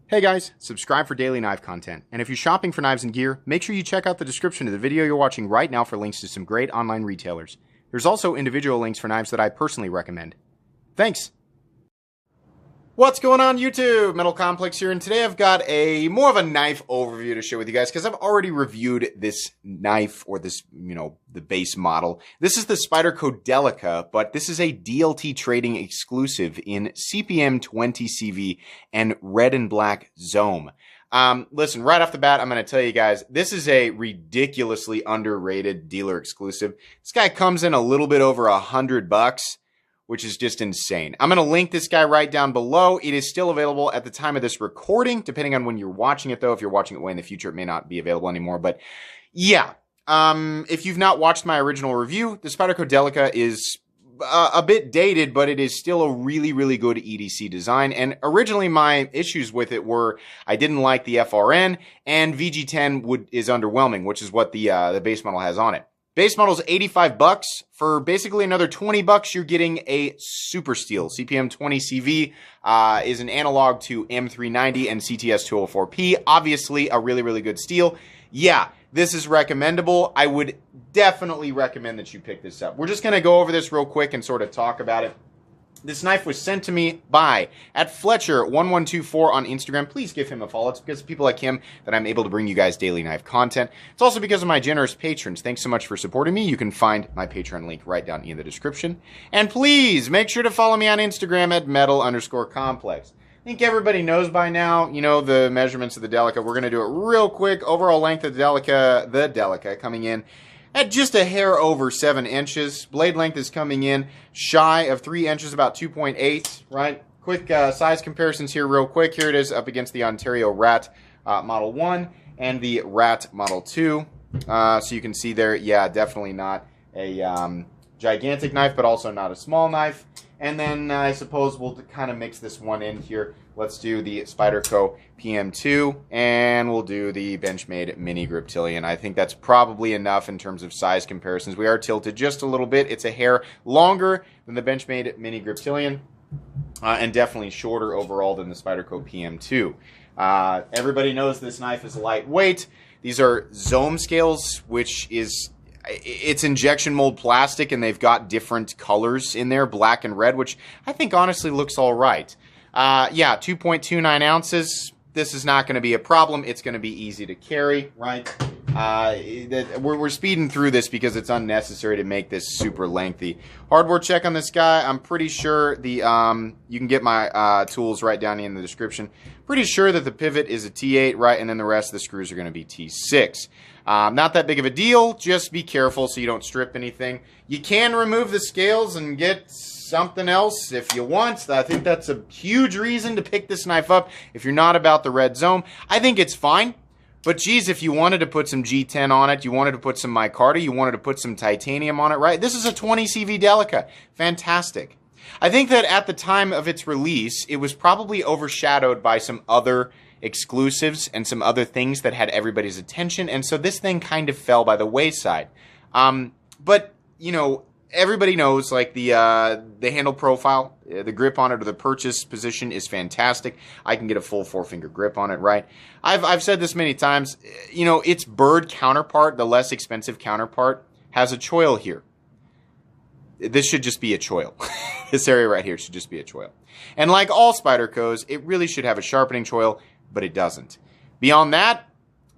Hey guys, subscribe for daily knife content. And if you're shopping for knives and gear, make sure you check out the description of the video you're watching right now for links to some great online retailers. There's also individual links for knives that I personally recommend. Thanks! What's going on YouTube? Metal Complex here, and today I've got more of a knife overview to share with you guys because I've already reviewed this knife, or this, the base model. This is the Spyderco Delica, but this is a DLT trading exclusive in CPM 20CV and red and black Zome. Listen, right off the bat, I'm going to tell you guys, this is a ridiculously underrated dealer exclusive. This guy comes in a little bit over $100, which is just insane. I'm going to link this guy right down below. It is still available at the time of this recording, depending on when you're watching it, though. If you're watching it way in the future, it may not be available anymore. But yeah, if you've not watched my original review, the Spyderco Delica is a bit dated, but it is still a really, really good EDC design. And originally, my issues with it were I didn't like the FRN, and VG10 is underwhelming, which is what the base model has on it. Base model is $85. For basically another $20, you're getting a Super Steel. CPM 20CV is an analog to M390 and CTS 204P. Obviously, a really, really good steel. Yeah, this is recommendable. I would definitely recommend that you pick this up. We're just going to go over this real quick and sort of talk about it. This knife was sent to me by @Fletcher1124 on Instagram. Please give him a follow. It's because of people like him that I'm able to bring you guys daily knife content. It's also because of my generous patrons. Thanks so much for supporting me. You can find my Patreon link right down in the description. And please make sure to follow me on Instagram @metal_complex. I think everybody knows by now, the measurements of the Delica. We're going to do it real quick. Overall length of the Delica coming in at just a hair over 7 inches. Blade length is coming in shy of 3 inches, about 2.8, right? Quick size comparisons here real quick. Here it is up against the Ontario Rat Model 1 and the Rat Model 2. So you can see there, yeah, definitely not a gigantic knife, but also not a small knife. And then I suppose we'll kind of mix this one in here. Let's do the Spyderco PM2, and we'll do the Benchmade Mini Griptilian. I think that's probably enough in terms of size comparisons. We are tilted just a little bit. It's a hair longer than the Benchmade Mini Griptilian, and definitely shorter overall than the Spyderco PM2. Everybody knows this knife is lightweight. These are Zome scales, which is... it's injection mold plastic, and they've got different colors in there, black and red, which I think honestly looks all right. Yeah, 2.29 ounces. This is not going to be a problem. It's going to be easy to carry, right? We're speeding through this because it's unnecessary to make this super lengthy. Hardware check on this guy. I'm pretty sure you can get my tools right down in the description. Pretty sure that the pivot is a T8, right? And then the rest of the screws are going to be T6. Not that big of a deal. Just be careful so you don't strip anything. You can remove the scales and get something else if you want. I think that's a huge reason to pick this knife up if you're not about the red Zome. I think it's fine. But geez, if you wanted to put some G10 on it, you wanted to put some micarta, you wanted to put some titanium on it, right? This is a 20 CV Delica. Fantastic. I think that at the time of its release, it was probably overshadowed by some other exclusives and some other things that had everybody's attention, and so this thing kind of fell by the wayside. But, everybody knows, like, the handle profile, the grip on it, or the purchase position is fantastic. I can get a full 4-finger grip on it, right? I've said this many times, its bird counterpart, the less expensive counterpart, has a choil here. This should just be a choil. This area right here should just be a choil. And like all Spydercos, it really should have a sharpening choil, but it doesn't. Beyond that,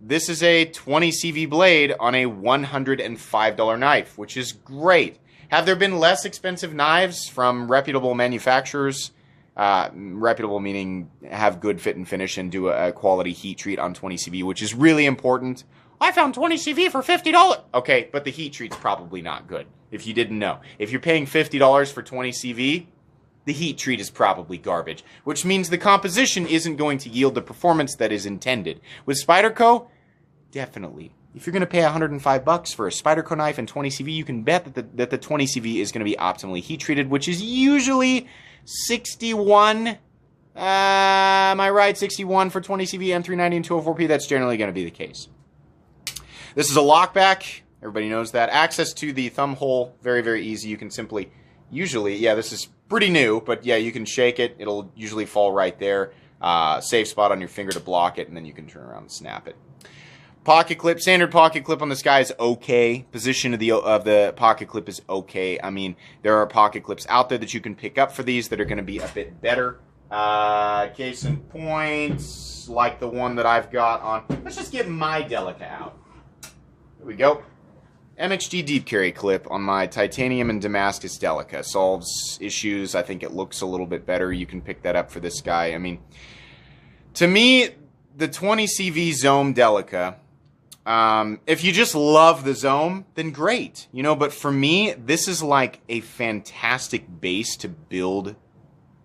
this is a 20 CV blade on a $105 knife, which is great. Have there been less expensive knives from reputable manufacturers? Reputable meaning have good fit and finish and do a quality heat treat on 20 CV, which is really important. I found 20 CV for $50. Okay, but the heat treat's probably not good, if you didn't know. If you're paying $50 for 20 CV, the heat treat is probably garbage, which means the composition isn't going to yield the performance that is intended. With Spyderco, definitely. If you're going to pay $105 for a Spyderco knife and 20 CV, you can bet that the 20 CV is going to be optimally heat treated, which is usually 61. Am I right? 61 for 20 CV, M390 and 204P. That's generally going to be the case. This is a lockback. Everybody knows that. Access to the thumb hole, very, very easy. You can simply, usually, yeah, this is pretty new, but yeah, you can shake it. It'll usually fall right there. safe spot on your finger to block it, and then you can turn around and snap it. Pocket clip, standard pocket clip on this guy is okay. Position of the pocket clip is okay. I mean, there are pocket clips out there that you can pick up for these that are going to be a bit better. Case in point, like the one that I've got on. Let's just get my Delica out. There we go. MXG deep carry clip on my titanium and Damascus Delica. Solves issues. I think it looks a little bit better. You can pick that up for this guy. I mean, to me, the 20CV Zome Delica, if you just love the Zome, then great. You know, but for me, this is like a fantastic base to build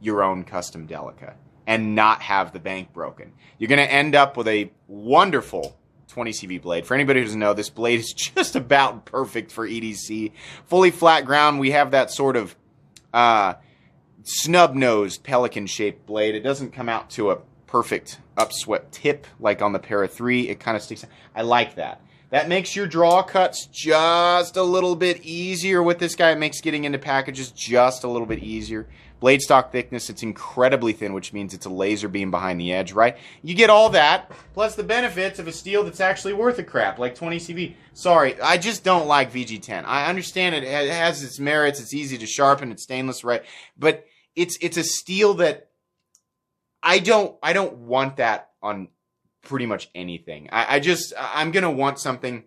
your own custom Delica and not have the bank broken. You're going to end up with a wonderful 20CV blade. For anybody who doesn't know, this blade is just about perfect for EDC. Fully flat ground. We have that sort of snub-nosed pelican-shaped blade. It doesn't come out to a perfect upswept tip like on the Para 3. It kind of sticks out. I like that. That makes your draw cuts just a little bit easier with this guy. It makes getting into packages just a little bit easier. Blade stock thickness, it's incredibly thin, which means it's a laser beam behind the edge, right? You get all that, plus the benefits of a steel that's actually worth a crap, like 20CV. Sorry, I just don't like VG10. I understand it has its merits, it's easy to sharpen, it's stainless, right? But it's a steel that I don't want that on pretty much anything. I'm going to want something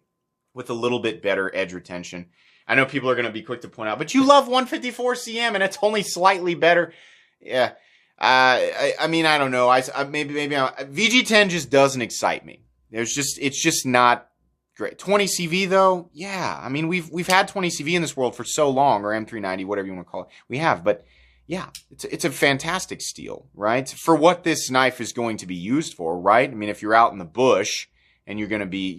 with a little bit better edge retention. I know people are going to be quick to point out, but you love 154 cm and it's only slightly better. Yeah. I mean, I don't know. Maybe VG10 just doesn't excite me. It's just not great. 20 CV though, yeah. I mean, we've had 20 CV in this world for so long, or M390, whatever you want to call it. We have, but yeah, it's a fantastic steel, right? For what this knife is going to be used for, right? I mean, if you're out in the bush and you're going to be,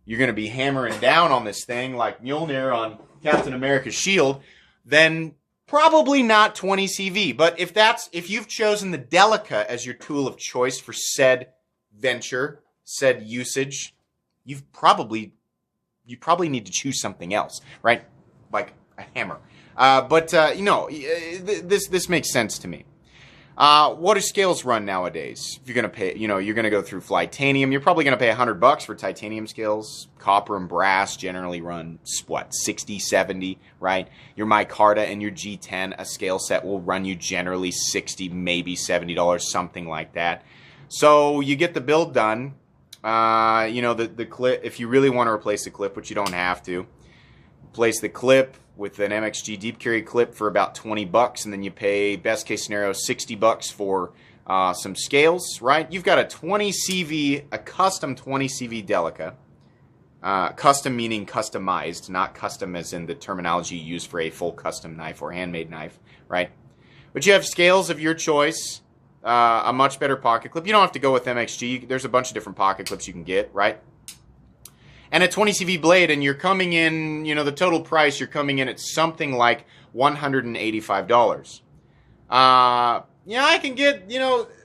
you're going to be hammering down on this thing like Mjolnir on Captain America's shield, then probably not 20 CV. But if you've chosen the Delica as your tool of choice for said venture, said usage, you probably need to choose something else, right? Like a hammer. This makes sense to me. What do scales run nowadays? If you're going to pay, you're going to go through Flytanium. You're probably going to pay $100 for titanium scales. Copper and brass generally run, 60, 70, right? Your micarta and your G10, a scale set will run you generally $60, maybe $70, something like that. So you get the build done. The clip, if you really want to replace the clip, which you don't have to, replace the clip with an MXG deep carry clip for about $20, and then you pay, best case scenario, $60 for some scales, right? You've got a 20 CV, a custom 20 CV Delica. Custom meaning customized, not custom as in the terminology used for a full custom knife or handmade knife, right? But you have scales of your choice, a much better pocket clip. You don't have to go with MXG. There's a bunch of different pocket clips you can get, right? And a 20 CV blade, and you're coming in, the total price, you're coming in at something like $185. I can get,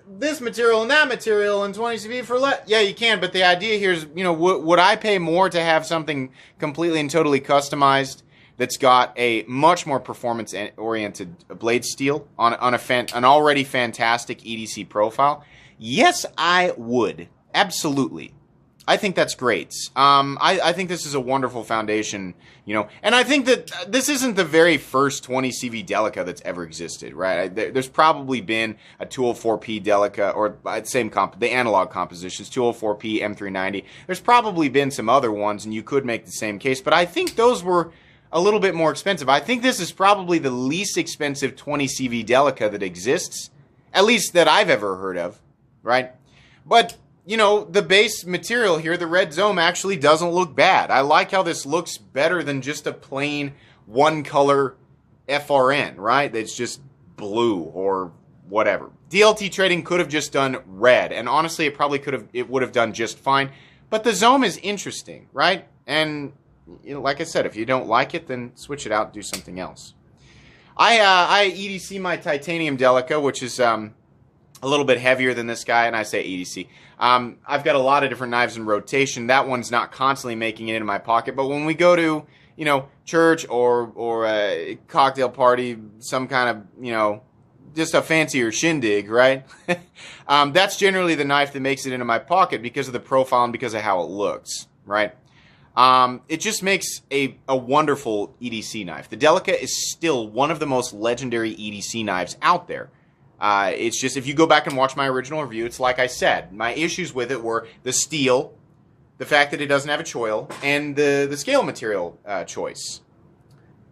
this material and that material and 20 CV for less. Yeah, you can, but the idea here is, would I pay more to have something completely and totally customized that's got a much more performance-oriented blade steel on an already fantastic EDC profile? Yes, I would. Absolutely. I think that's great. I think this is a wonderful foundation, and I think that this isn't the very first 20 CV Delica that's ever existed, right? There's probably been a 204P Delica, or the analog compositions, 204P, M390. There's probably been some other ones, and you could make the same case, but I think those were a little bit more expensive. I think this is probably the least expensive 20 CV Delica that exists, at least that I've ever heard of, right? But the base material here, the red Zome, actually doesn't look bad. I like how this looks better than just a plain one-color FRN, right? That's just blue or whatever. DLT trading could have just done red, and honestly, it would have done just fine. But the Zome is interesting, right? And like I said, if you don't like it, then switch it out and do something else. I EDC my titanium Delica, which is a little bit heavier than this guy, and I say EDC. I've got a lot of different knives in rotation. That one's not constantly making it into my pocket, but when we go to, church or a cocktail party, some kind of, just a fancier shindig, right? That's generally the knife that makes it into my pocket because of the profile and because of how it looks, right? It just makes a wonderful EDC knife. The Delica is still one of the most legendary EDC knives out there. It's just, if you go back and watch my original review, it's like I said, my issues with it were the steel, the fact that it doesn't have a choil, and the scale material choice.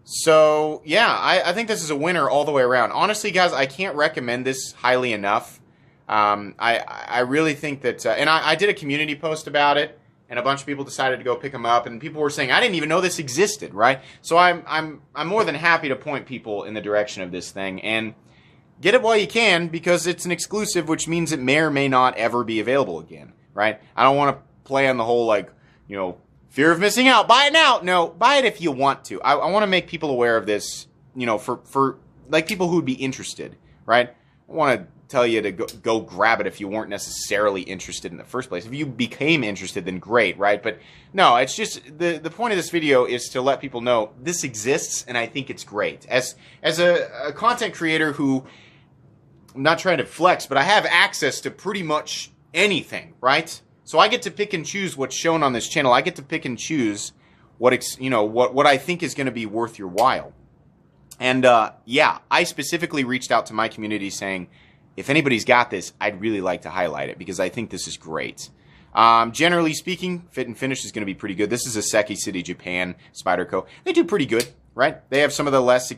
So, yeah, I think this is a winner all the way around. Honestly, guys, I can't recommend this highly enough. I really think that, and I did a community post about it, and a bunch of people decided to go pick them up, and people were saying, I didn't even know this existed, right? So I'm more than happy to point people in the direction of this thing, and get it while you can, because it's an exclusive, which means it may or may not ever be available again, right? I don't want to play on the whole, like, you know, fear of missing out. Buy it now. No, buy it if you want to. I want to make people aware of this, you know, for like people who would be interested, right? I want to tell you to go grab it if you weren't necessarily interested in the first place. If you became interested, then great, right? But no, it's just the point of this video is to let people know this exists, and I think it's great. As a content creator who, I'm not trying to flex, but I have access to pretty much anything, right? So I get to pick and choose what's shown on this channel. I get to pick and choose what I think is going to be worth your while. And yeah, I specifically reached out to my community saying, if anybody's got this, I'd really like to highlight it because I think this is great. Generally speaking, fit and finish is going to be pretty good. This is a Seki City, Japan, Spyderco. They do pretty good, right? They have some of the less,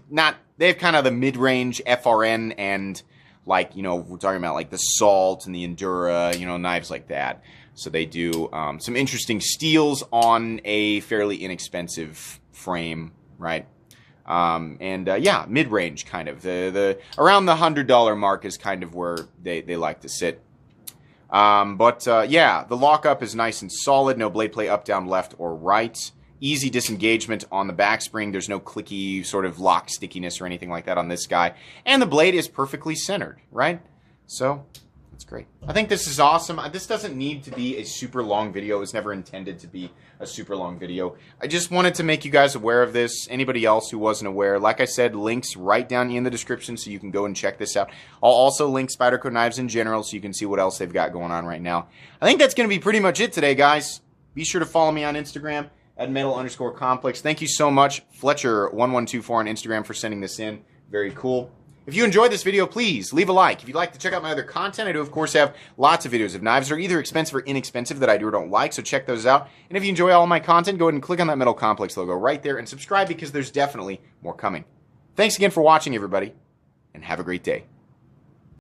they have kind of the mid-range FRN and, like, you know, we're talking about like the Salt and the Endura, you know, knives like that. So they do some interesting steels on a fairly inexpensive frame, right? Yeah, mid-range kind of. Around the $100 mark is kind of where they like to sit. Yeah, the lockup is nice and solid. No blade play up, down, left, or right. Easy disengagement on the back spring. There's no clicky sort of lock stickiness or anything like that on this guy. And the blade is perfectly centered, right? So that's great. I think this is awesome. This doesn't need to be a super long video. It was never intended to be a super long video. I just wanted to make you guys aware of this. Anybody else who wasn't aware, like I said, links right down in the description so you can go and check this out. I'll also link Spyderco knives in general so you can see what else they've got going on right now. I think that's going to be pretty much it today, guys. Be sure to follow me on Instagram at metal_complex. Thank you so much, Fletcher1124 on Instagram, for sending this in. Very cool. If you enjoyed this video, please leave a like. If you'd like to check out my other content, I do, of course, have lots of videos of knives that are either expensive or inexpensive that I do or don't like, so check those out. And if you enjoy all my content, go ahead and click on that Metal Complex logo right there and subscribe because there's definitely more coming. Thanks again for watching, everybody, and have a great day.